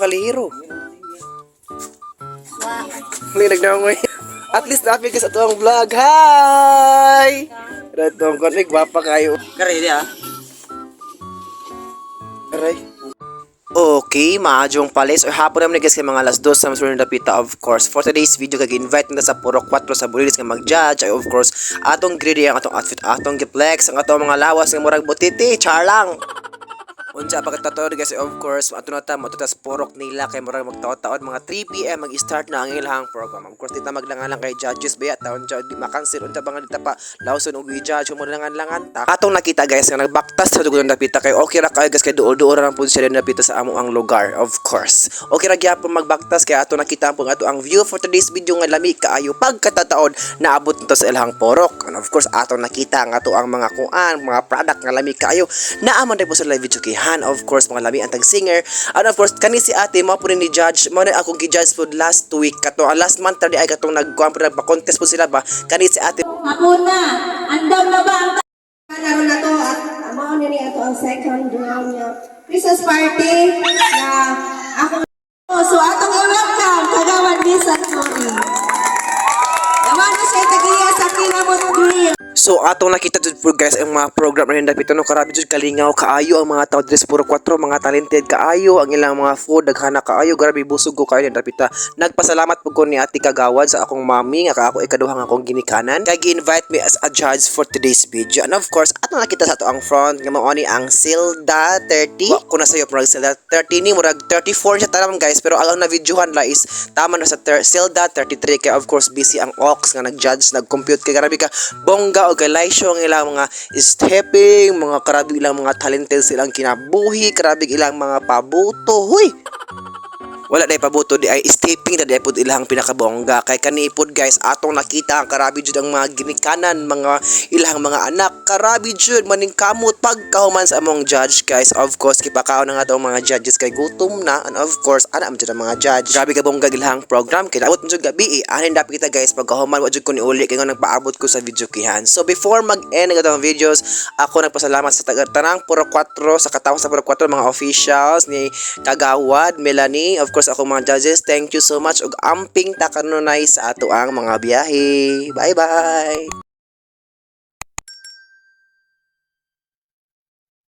kalihiro. Linig na ako At least napil ka sa tuwang vlog. Hi! Ratong konig, gwapa kayo. Kari dia. Aray. Okay, maadjong palis or hapon naman guys kay mga alas 2 sa Masunod Dapita of course. For today's video kag-invite na sa puro 4 sa Bulilis nga mag-judge ay of course atong greedy ang atong outfit, atong giplex, ang atong mga lawas nga murag butiti, char lang. Unsa pagkatotoo guys of course ato na ta matutas porok nila kay murag magtaod-taod mga 3 PM mag-start na ang ilang program. Of course dita maglangan kay judges baya taon jud di makansel unta bang dita pa lawson og judge mo langan-langan ta. Atong nakita guys nga nagbaktas sa dugon Dapita kay okay ra kay guys kay duol-duol ra pud siya Dapita sa amo ang lugar of course. Okay ra gyapon magbaktas kay ato nakita po ato ang view for today's video nga lami kaayo pagkatataod naabot nito sa ilang porok. And of course atong nakita nga ato ang mga kuan mga product nga lami kaayo naaman po sa live video kay of course mga lami ang tag singer and of course kani si ate mo po ni judge mo na akong gi-judge po last week kato last month tadi ay katong nagkuan po nagpa-contest po sila ba kani si ate Hakuna andam na ba ang laro na to at amo ni ato ang second round nga Christmas party na ako so atong i-welcome kagawan ni sa story naman na siya tagiya sa kinamot dream. So atong nakita jud po guys ang mga program rin Dapita no karabi jud kalingaw kaayo ang mga tao diri sa puro 4 mga talented kaayo ang ilang mga food daghana kaayo grabe busog ko kaayo ni Dapita. Nagpasalamat pud ko ni Ate Kagawad sa akong mami nga ako ikaduhang akong ginikanan kay gi-invite me as a judge for today's video. And of course atong nakita sa ato ang front nga mao ni ang Silda 30. Wa ko na sayo murag Silda 30 ni murag 34 siya tanan guys pero ang na videohan la is tama na sa Silda 33 kay of course busy ang Ox nga nag-judge nag-compute kay grabe ka bongga o galaysyo ang ilang mga stepping, mga karabig ilang mga talented silang kinabuhi, karabig ilang mga pabuto. Huy! Wala na pabuto di ay stepping na di pud ilang pinakabongga kay kanipod guys atong nakita ang karabi jud ang mga ginikanan mga ilang mga anak karabi jud maning kamot pagkahuman sa among judge guys of course kipakaon na nga daw mga judges kay gutom na and of course ana man jud ang mga judge grabe ka bongga ilang program kay naabot jud gabi anin dapat kita guys pagkahuman wa jud ko ni uli kay nga nagpaabot ko sa video kihan. So before mag-end ng atong videos ako nagpasalamat sa tanang puro 4 sa katawo sa puro 4 mga officials ni Kagawad, Melanie, of course ako mga judges, thank you so much ug amping takanunay sa ato ang mga biyahe. Bye bye.